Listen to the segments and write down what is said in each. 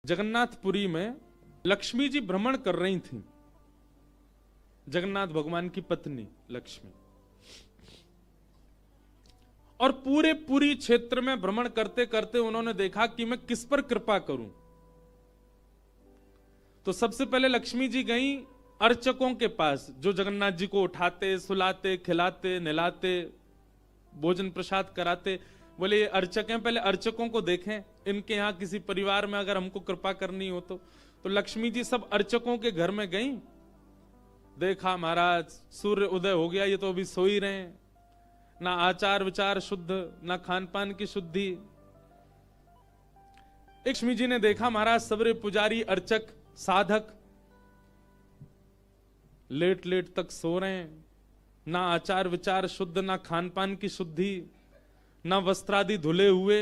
जगन्नाथपुरी में लक्ष्मी जी भ्रमण कर रही थी, जगन्नाथ भगवान की पत्नी लक्ष्मी, और पूरे पुरी क्षेत्र में भ्रमण करते करते उन्होंने देखा कि मैं किस पर कृपा करूं। तो सबसे पहले लक्ष्मी जी गई अर्चकों के पास, जो जगन्नाथ जी को उठाते, सुलाते, खिलाते, नहलाते, भोजन प्रसाद कराते। बोले ये अर्चक हैं, पहले अर्चकों को देखें, इनके यहां किसी परिवार में अगर हमको कृपा करनी हो तो लक्ष्मी जी सब अर्चकों के घर में गई। देखा महाराज सूर्य उदय हो गया, ये तो अभी सो ही रहे हैं, ना आचार विचार शुद्ध, ना खान पान की शुद्धि। लक्ष्मी जी ने देखा महाराज सबरे पुजारी, अर्चक, साधक लेट लेट तक सो रहे हैं, ना आचार विचार शुद्ध, ना खान पान की शुद्धि, ना वस्त्रादि धुले हुए,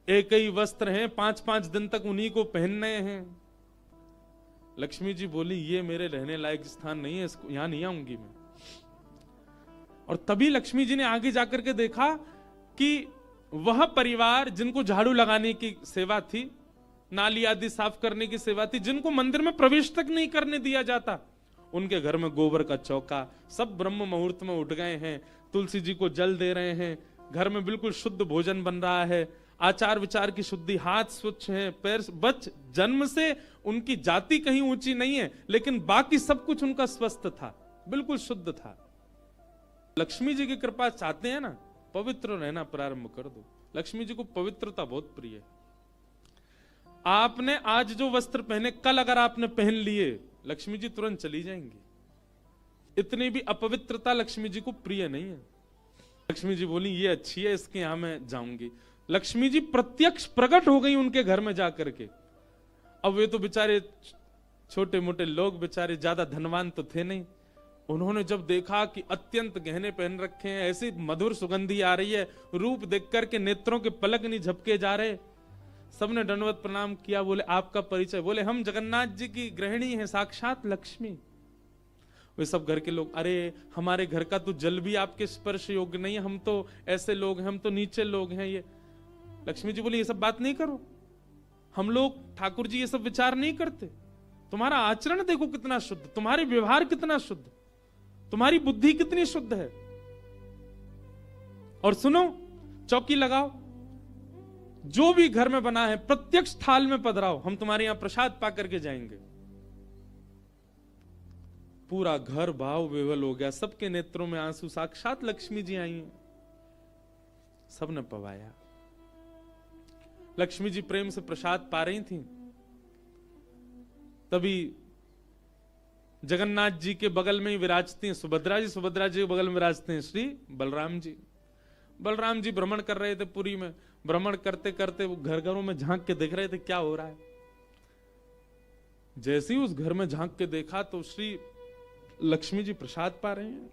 एक ही वस्त्र हैं, 5-5 दिन तक उन्हीं को पहनने हैं। लक्ष्मी जी बोली ये मेरे रहने लायक स्थान नहीं है, इसको यहां नहीं आऊंगी मैं। और तभी लक्ष्मी जी ने आगे जाकर के देखा कि वह परिवार जिनको झाड़ू लगाने की सेवा थी, नाली आदि साफ करने की सेवा थी, जिनको मंदिर में प्रवेश तक नहीं करने दिया जाता, उनके घर में गोबर का चौका, सब ब्रह्म मुहूर्त में उठ गए हैं, तुलसी जी को जल दे रहे हैं, घर में बिल्कुल शुद्ध भोजन बन रहा है, आचार विचार की शुद्धि, हाथ स्वच्छ हैं, पैर बच, जन्म से उनकी जाति कहीं ऊंची नहीं है, लेकिन बाकी सब कुछ उनका स्वस्थ था, बिल्कुल शुद्ध था। लक्ष्मी जी की कृपा चाहते हैं ना, पवित्र रहना प्रारंभ कर दो। लक्ष्मी जी को पवित्रता बहुत प्रिय है। आपने आज जो वस्त्र पहने, कल अगर आपने पहन लिए, लक्ष्मी जी तुरंत चली जाएंगी। इतनी भी अपवित्रता लक्ष्मी जी को प्रिय नहीं है। लक्ष्मी जी बोली ये अच्छी है, इसके यहां मैं जाऊंगी। लक्ष्मी जी प्रत्यक्ष प्रकट हो गई उनके घर में जाकर के। अब वे तो बेचारे छोटे मोटे लोग, बेचारे ज्यादा धनवान तो थे नहीं। उन्होंने जब देखा कि अत्यंत गहने पहन रखे हैं, ऐसी मधुर सुगंधी आ रही है, रूप देख करके नेत्रों के पलक नहीं झपके जा रहे, सबने दंडवत प्रणाम किया। बोले आपका परिचय? बोले हम जगन्नाथ जी की गृहिणी हैं, साक्षात लक्ष्मी। वे सब घर के लोग, अरे हमारे घर का तो जल भी आपके स्पर्श योग्य नहीं है, हम तो ऐसे लोग हैं, हम तो नीचे लोग हैं। ये लक्ष्मी जी बोली ये सब बात नहीं करो, हम लोग ठाकुर जी ये सब विचार नहीं करते। तुम्हारा आचरण देखो कितना शुद्ध, तुम्हारे व्यवहार कितना शुद्ध, तुम्हारी बुद्धि कितनी शुद्ध है। और सुनो, चौकी लगाओ, जो भी घर में बना है प्रत्यक्ष थाल में पधराओ, हम तुम्हारे यहां प्रसाद पा करके जाएंगे। पूरा घर भाव विवल हो गया, सबके नेत्रों में आंसू, साक्षात लक्ष्मी जी आई हैं। सबने पवाया। लक्ष्मी जी प्रेम से प्रसाद पा रही थी, तभी जगन्नाथ जी के बगल में ही विराजती हैं सुभद्रा जी, सुभद्रा जी के बगल में विराजते हैं श्री बलराम जी। बलराम जी भ्रमण कर रहे थे पुरी में, भ्रमण करते करते वो घर घरों में झांक के देख रहे थे क्या हो रहा है। जैसे ही उस घर में झांक के देखा तो श्री लक्ष्मी जी प्रसाद पा रहे हैं।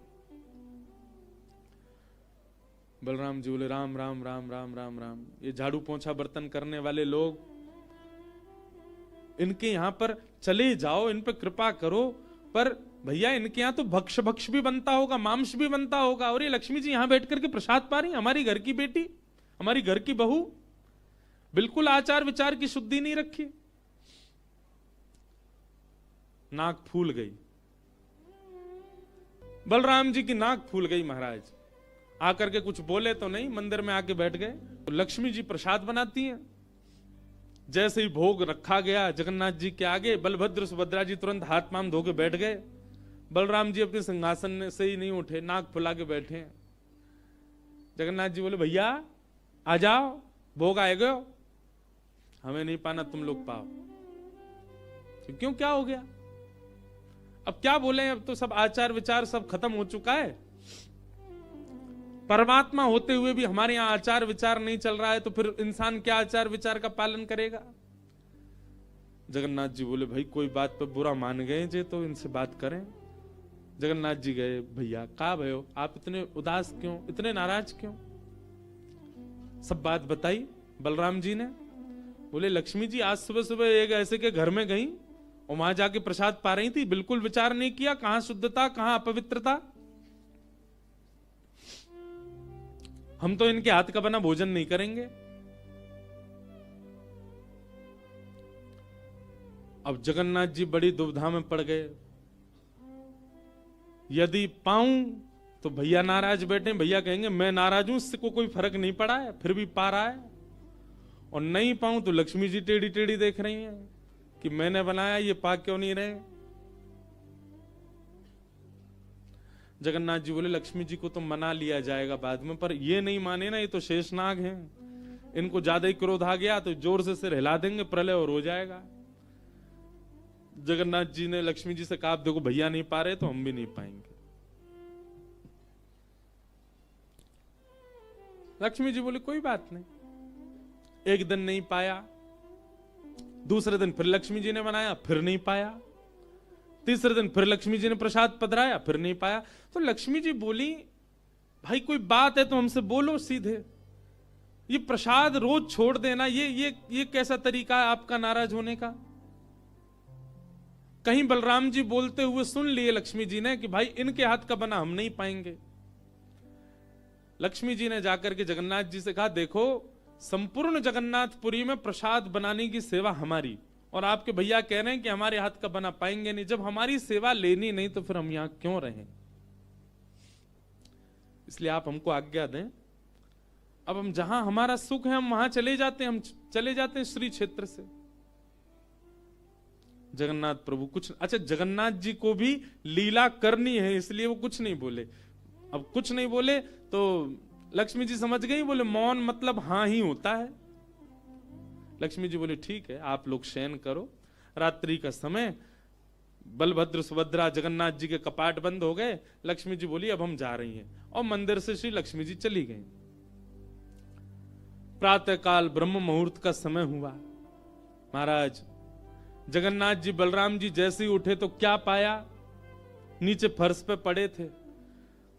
बलराम जी बोले राम राम राम राम राम राम, ये झाड़ू पोंछा बर्तन करने वाले लोग, इनके यहां पर चले जाओ, इन पर कृपा करो, पर भैया इनके यहां तो भक्ष भक्ष भी बनता होगा, मांस भी बनता होगा, और ये लक्ष्मी जी यहां बैठ करके प्रसाद पा रही, हमारी घर की बेटी, हमारी घर की बहू, बिल्कुल आचार विचार की शुद्धि नहीं रखी। नाक फूल गई, बलराम जी की नाक फूल गई। महाराज आकर के कुछ बोले तो नहीं, मंदिर में आके बैठ गए। तो लक्ष्मी जी प्रसाद बनाती हैं। जैसे ही भोग रखा गया जगन्नाथ जी के आगे, बलभद्र सुभद्रा जी तुरंत हाथ पांव धो के बैठ गए। बलराम जी अपने सिंहासन से ही नहीं उठे, नाक फुला के बैठे। जगन्नाथ जी बोले भैया आ जाओ, भोग आएगा, हमें नहीं पाना, तुम लोग पाओ। क्यों, क्या हो गया? अब क्या बोले, अब तो सब आचार विचार सब खत्म हो चुका है। परमात्मा होते हुए भी हमारे यहां आचार विचार नहीं चल रहा है, तो फिर इंसान क्या आचार विचार का पालन करेगा? जगन्नाथ जी बोले भाई कोई बात पे बुरा मान गए जे, तो इनसे बात करें। जगन्नाथ जी गए, भैया का भयो, आप इतने उदास क्यों, इतने नाराज क्यों? सब बात बताई बलराम जी ने। बोले लक्ष्मी जी आज सुबह सुबह एक ऐसे के घर में गई और वहां जाके प्रसाद पा रही थी, बिल्कुल विचार नहीं किया, कहां शुद्धता कहां अपवित्रता। हम तो इनके हाथ का बना भोजन नहीं करेंगे। अब जगन्नाथ जी बड़ी दुविधा में पड़ गए, यदि पाऊं तो भैया नाराज बैठे, भैया कहेंगे मैं नाराज हूं, इससे को कोई फर्क नहीं पड़ा है, फिर भी पा रहा है, और नहीं पाऊं तो लक्ष्मी जी टेढ़ी टेढ़ी देख रही हैं कि मैंने बनाया, ये पा क्यों नहीं रहे। जगन्नाथ जी बोले लक्ष्मी जी को तो मना लिया जाएगा बाद में, पर ये नहीं माने ना, ये तो शेषनाग हैं, इनको ज्यादा ही क्रोध आ गया तो जोर से सिर हिला देंगे, प्रलय और हो जाएगा। जगन्नाथ जी ने लक्ष्मी जी से कहा देखो भैया नहीं पा रहे तो हम भी नहीं पाएंगे। लक्ष्मी जी बोले कोई बात नहीं। एक दिन नहीं पाया, दूसरे दिन फिर लक्ष्मी जी ने बनाया, फिर नहीं पाया, तीसरे दिन फिर लक्ष्मी जी ने प्रसाद पधराया, फिर नहीं पाया। तो लक्ष्मी जी बोली भाई कोई बात है तो हमसे बोलो सीधे, ये प्रसाद रोज छोड़ देना, ये कैसा तरीका है आपका नाराज होने का। कहीं बलराम जी बोलते हुए सुन लिए लक्ष्मी जी ने कि भाई इनके हाथ का बना हम नहीं पाएंगे। लक्ष्मी जी ने जाकर के जगन्नाथ जी से कहा देखो संपूर्ण जगन्नाथपुरी में प्रसाद बनाने की सेवा हमारी, और आपके भैया कह रहे हैं कि हमारे हाथ का बना पाएंगे नहीं, जब हमारी सेवा लेनी नहीं तो फिर हम यहां क्यों रहें, इसलिए आप हमको आज्ञा दें। अब हम जहां हमारा सुख है हम वहां चले जाते हैं, हम चले जाते हैं श्री क्षेत्र से। जगन्नाथ प्रभु कुछ, अच्छा जगन्नाथ जी को भी लीला करनी है इसलिए वो कुछ नहीं बोले। अब कुछ नहीं बोले तो लक्ष्मी जी समझ गई, बोले मौन मतलब हां ही होता है। लक्ष्मी जी बोले ठीक है आप लोग शयन करो, रात्रि का समय, बलभद्र सुभद्रा जगन्नाथ जी के कपाट बंद हो गए। लक्ष्मी जी बोली अब हम जा रही हैं, और मंदिर से श्री लक्ष्मी जी चली गई। प्रातः काल ब्रह्म मुहूर्त का समय हुआ। महाराज जगन्नाथ जी बलराम जी जैसे ही उठे तो क्या पाया, नीचे फर्श पे पड़े थे।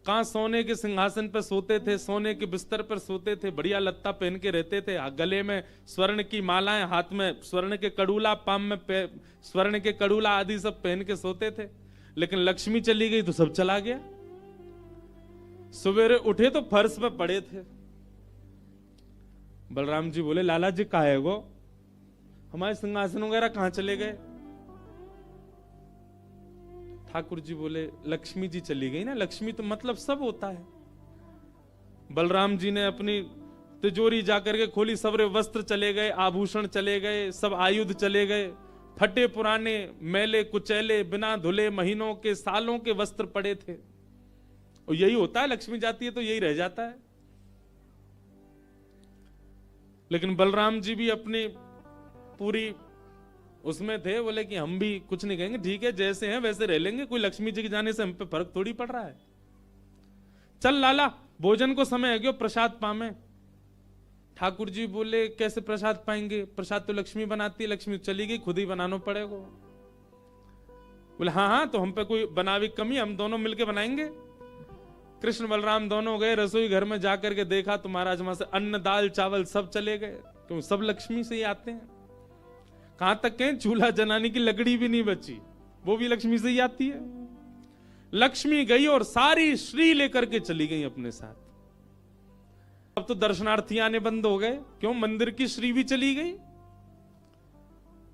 कहां सोने के सिंहासन पर सोते थे, सोने के बिस्तर पर सोते थे, बढ़िया लत्ता पहन के रहते थे, गले में स्वर्ण की मालाएं, हाथ में स्वर्ण के कड़ूला, पाम में स्वर्ण के कड़ूला आदि सब पहन के सोते थे। लेकिन लक्ष्मी चली गई तो सब चला गया। सवेरे उठे तो फर्श पे पड़े थे। बलराम जी बोले लाला जी कहा है गो, हमारे सिंहासन वगैरह कहां चले गए। ठाकुर जी बोले लक्ष्मी जी चली गई ना, लक्ष्मी तो मतलब सब होता है। बलराम जी ने अपनी तिजोरी जाकर के खोली, सबरे वस्त्र चले गए, आभूषण चले गए, सब आयुध चले गए, फटे पुराने मैले कुचैले बिना धुले महीनों के सालों के वस्त्र पड़े थे। और यही होता है, लक्ष्मी जाती है तो यही रह जाता है। लेकिन बलराम जी भी अपनी पूरी उसमें थे, बोले कि हम भी कुछ नहीं कहेंगे, ठीक है जैसे हैं वैसे रह लेंगे, कोई लक्ष्मी जी के जाने से हम पे फर्क थोड़ी पड़ रहा है। चल लाला भोजन को समय है, क्यों प्रसाद पामे। ठाकुर जी बोले कैसे प्रसाद पाएंगे, प्रसाद तो लक्ष्मी बनाती है, लक्ष्मी चली गई, खुद ही बनाना पड़ेगा। बोले हाँ हाँ तो हम पे कोई बनावी कमी, हम दोनों मिलके बनाएंगे। कृष्ण बलराम दोनों गए रसोई घर में, जाकर के देखा तो महाराज वहां से अन्न दाल चावल सब चले गए, क्यों सब लक्ष्मी से ही आते हैं। कहां तक कहें चूल्हा जलाने की लकड़ी भी नहीं बची, वो भी लक्ष्मी से ही आती है। लक्ष्मी गई और सारी श्री लेकर के चली गई अपने साथ। अब तो दर्शनार्थी आने बंद हो गए, क्यों मंदिर की श्री भी चली गई।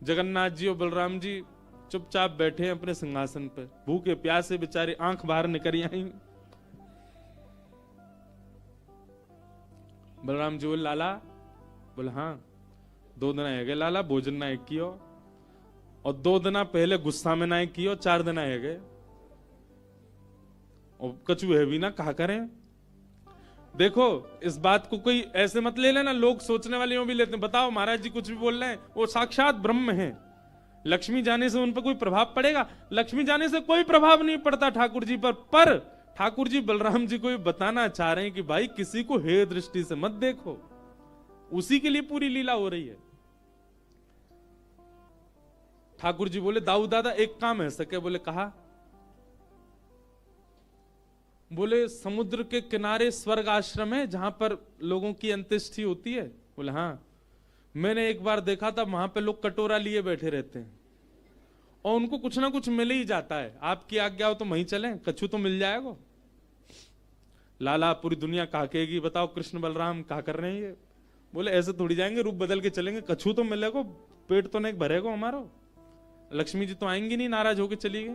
जगन्नाथ जी और बलराम जी चुपचाप बैठे हैं अपने सिंहासन पर, भूखे प्यासे बेचारे, आंख बाहर निकल आई। बलराम जी बोले लाला, बोले हाँ 2 दिन है गए लाला, भोजन ना एक कियो, और 2 दिन पहले गुस्सा में ना कियो, 4 दिन है गए, और कछु है भी ना कहा करें। देखो इस बात को कोई ऐसे मत ले लेना, लोग सोचने वाले यूं भी लेते हैं, बताओ महाराज जी कुछ भी बोल रहे हैं, वो साक्षात ब्रह्म है। लक्ष्मी जाने से उन पर कोई प्रभाव पड़ेगा? लक्ष्मी जाने से कोई प्रभाव नहीं पड़ता ठाकुर जी पर ठाकुर जी बलराम जी को ये बताना चाह रहे हैं कि भाई किसी को हे दृष्टि से मत देखो, उसी के लिए पूरी लीला हो रही है। ठाकुर जी बोले दाऊ दादा एक काम है सके, बोले कहा। बोले समुद्र के किनारे स्वर्ग आश्रम है जहां पर लोगों की अंत्येष्टि होती है। बोले हाँ, मैंने एक बार देखा था वहां पे लोग कटोरा लिए बैठे रहते हैं और उनको कुछ ना कुछ मिल ही जाता है। आपकी आज्ञा हो तो वहीं चलें, कछु तो मिल जाएगा। लाला पूरी दुनिया कहा कहेगी बताओ कृष्ण बलराम कहा कर रहे हैं ये। बोले ऐसे थोड़ी जाएंगे, रूप बदल के चलेंगे, कछु तो मिलेगा, पेट तो नहीं भरेगा हमारा। लक्ष्मी जी तो आएंगी नहीं, नाराज होकर चली गई।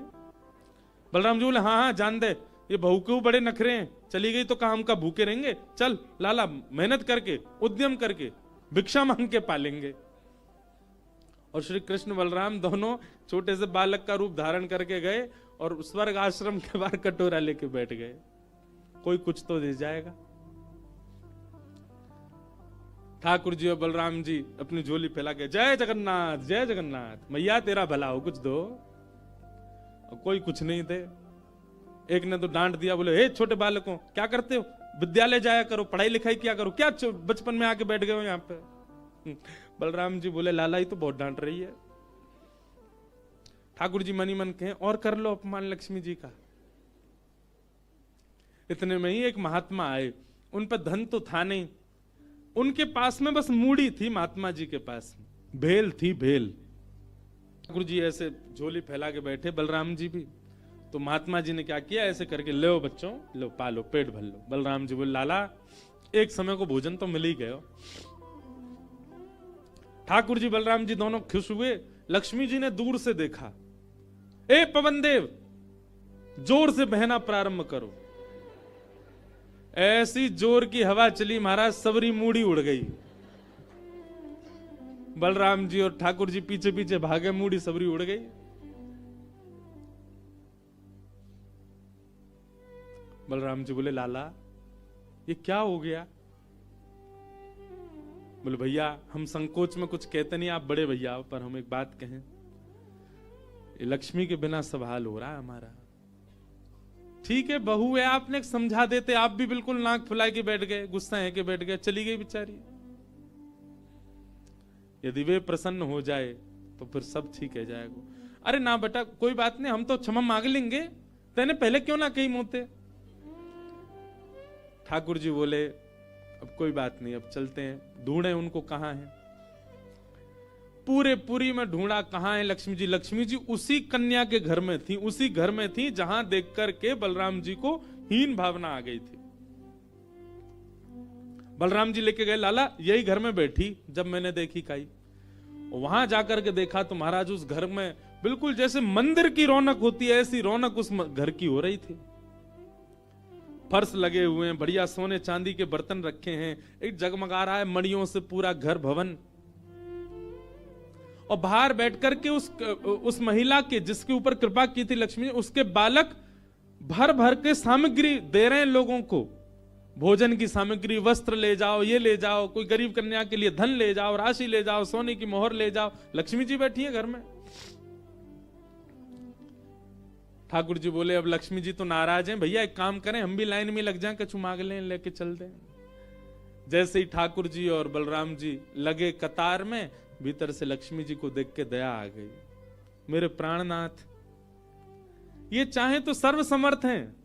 बलराम जी बोले हाँ हाँ जान दे, ये बहू के बड़े नखरे हैं, चली गई तो कहा हम का भूखे रहेंगे, चल लाला मेहनत करके उद्यम करके भिक्षा मांग के पालेंगे। और श्री कृष्ण बलराम दोनों छोटे से बालक का रूप धारण करके गए और स्वर्ग आश्रम के बाहर कटोरा लेके बैठ गए, कोई कुछ तो दे जाएगा। ठाकुर जी और बलराम जी अपनी झोली फैला के जय जगन्नाथ मैया तेरा भला हो, कुछ दो। और कोई कुछ नहीं दे। एक ने तो डांट दिया, बोले हे छोटे बालकों क्या करते हो, विद्यालय जाया करो, पढ़ाई लिखाई किया करो, क्या बचपन में आके बैठ गए हो यहाँ पे। बलराम जी बोले लाला ही तो बहुत डांट रही है। ठाकुर जी मनी मन कहें और कर लो अपमान लक्ष्मी जी का। इतने में ही एक महात्मा आए, उन पर धन तो था नहीं, उनके पास में बस मूड़ी थी, महात्मा जी के पास भेल थी, भेल। ठाकुर जी ऐसे झोली फैला के बैठे, बलराम जी भी। तो महात्मा जी ने क्या किया, ऐसे करके लो बच्चों लो पालो, पेट भर लो। बलराम जी बोले लाला एक समय को भोजन तो मिल ही गयो। ठाकुर जी बलराम जी दोनों खुश हुए। लक्ष्मी जी ने दूर से देखा, ए पवन देव जोर से बहना प्रारंभ करो। ऐसी जोर की हवा चली महाराज, सबरी मूड़ी उड़ गई। बलराम जी और ठाकुर जी पीछे पीछे भागे, मूड़ी सबरी उड़ गई। बलराम जी बोले लाला ये क्या हो गया। बोले भैया हम संकोच में कुछ कहते नहीं, आप बड़े भैया हो, पर हम एक बात कहें, ये लक्ष्मी के बिना सवाल हो रहा है हमारा। ठीक है बहू है, आपने समझा देते, आप भी बिल्कुल नाक फुला के बैठ गए, गुस्सा है के बैठ गए, चली गई बेचारी। यदि वे प्रसन्न हो जाए तो फिर सब ठीक है जाएगा। अरे ना बेटा कोई बात नहीं, हम तो क्षमा मांग लेंगे, तेने पहले क्यों ना कही मोते। ठाकुर जी बोले अब कोई बात नहीं, अब चलते हैं, ढूंढे उनको कहां है। पूरे पुरी में ढूंढा, कहां है लक्ष्मी जी। लक्ष्मी जी उसी कन्या के घर में थी, उसी घर में थी जहां देख करके बलराम जी को हीन भावना आ गई थी। बलराम जी लेके गए, लाला यही घर में बैठी जब मैंने देखी काई। वहां जाकर के देखा तो महाराज उस घर में बिल्कुल जैसे मंदिर की रौनक होती है, ऐसी रौनक उस घर की हो रही थी। फर्श लगे हुए हैं, बढ़िया सोने चांदी के बर्तन रखे हैं, एक जगमगा रहा है मणियों से पूरा घर भवन। और बाहर बैठ करके उस महिला के जिसके ऊपर कृपा की थी लक्ष्मी, उसके बालक भर भर के सामग्री दे रहे हैं लोगों को, भोजन की सामग्री, वस्त्र ले जाओ, ये ले जाओ, कोई गरीब कन्या के लिए धन ले जाओ, राशि ले जाओ, सोने की मोहर ले जाओ। लक्ष्मी जी बैठी है घर में। ठाकुर जी बोले अब लक्ष्मी जी तो नाराज हैं, भैया एक काम करें हम भी लाइन में लग जाएं, कछु मांग लें, लेके चल दें। जैसे ही ठाकुर जी और बलराम जी लगे कतार में, भीतर से लक्ष्मी जी को देख के दया आ गई। मेरे प्राणनाथ ये चाहे तो सर्वसमर्थ हैं,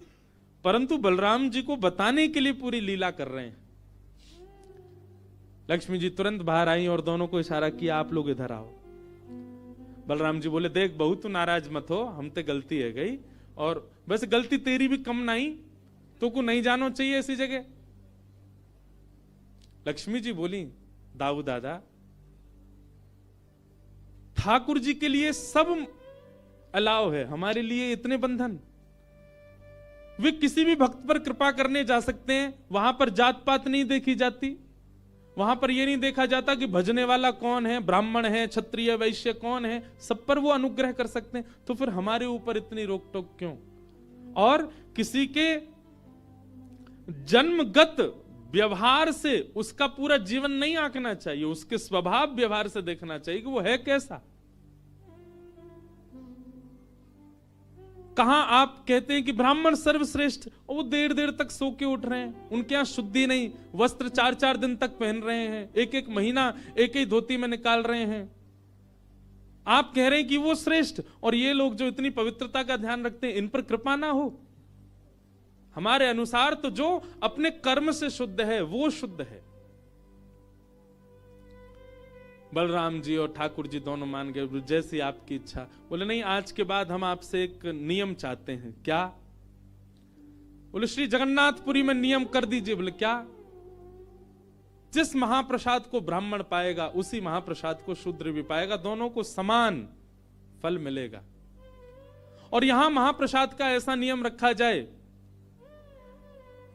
परंतु बलराम जी को बताने के लिए पूरी लीला कर रहे हैं। लक्ष्मी जी तुरंत बाहर आई और दोनों को इशारा किया, आप लोग इधर आओ। बलराम जी बोले देख बहू तू नाराज मत हो, हम ते गलती है गई, और वैसे गलती तेरी भी कम नहीं, तो को नहीं जानो चाहिए ऐसी जगह। लक्ष्मी जी बोली दाऊ दादा ठाकुर जी के लिए सब अलाव है, हमारे लिए इतने बंधन। वे किसी भी भक्त पर कृपा करने जा सकते हैं, वहां पर जात पात नहीं देखी जाती, वहां पर यह नहीं देखा जाता कि भजने वाला कौन है, ब्राह्मण है, क्षत्रिय, वैश्य कौन है, सब पर वो अनुग्रह कर सकते हैं। तो फिर हमारे ऊपर इतनी रोक टोक क्यों। और किसी के जन्मगत व्यवहार से उसका पूरा जीवन नहीं आंकना चाहिए, उसके स्वभाव व्यवहार से देखना चाहिए कि वो है कैसा। कहां आप कहते हैं कि ब्राह्मण सर्वश्रेष्ठ, और वो देर देर तक सो के उठ रहे हैं, उनके यहां शुद्धि नहीं, वस्त्र 4-4 दिन तक पहन रहे हैं, एक महीना एक ही धोती में निकाल रहे हैं। आप कह रहे हैं कि वो श्रेष्ठ, और ये लोग जो इतनी पवित्रता का ध्यान रखते हैं, इन पर कृपा ना हो। हमारे अनुसार तो जो अपने कर्म से शुद्ध है वो शुद्ध है। बलराम जी और ठाकुर जी दोनों मान गए, जैसी आपकी इच्छा। बोले नहीं आज के बाद हम आपसे एक नियम चाहते हैं। क्या। बोले श्री जगन्नाथपुरी में नियम कर दीजिए। बोले क्या। जिस महाप्रसाद को ब्राह्मण पाएगा उसी महाप्रसाद को शूद्र भी पाएगा, दोनों को समान फल मिलेगा। और यहां महाप्रसाद का ऐसा नियम रखा जाए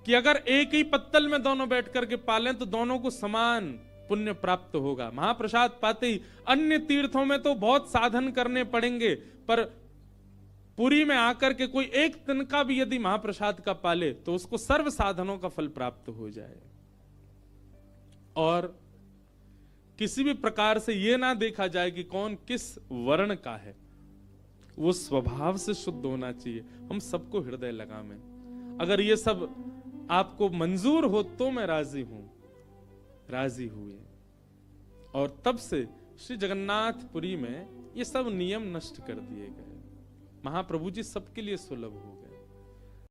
कि अगर एक ही पत्तल में दोनों बैठ करके पालें तो दोनों को समान पुण्य प्राप्त होगा। महाप्रसाद पाते ही, अन्य तीर्थों में तो बहुत साधन करने पड़ेंगे, पर पुरी में आकर के कोई एक तिनका भी यदि महाप्रसाद का पाले तो उसको सर्व साधनों का फल प्राप्त हो जाए। और किसी भी प्रकार से यह ना देखा जाए कि कौन किस वर्ण का है, वो स्वभाव से शुद्ध होना चाहिए। हम सबको हृदय लगा में, अगर ये सब आपको मंजूर हो तो मैं राजी हूं। राजी हुए और तब से श्री जगन्नाथपुरी में ये सब नियम नष्ट कर दिए गए। महाप्रभु जी सबके लिए सुलभ हो गए।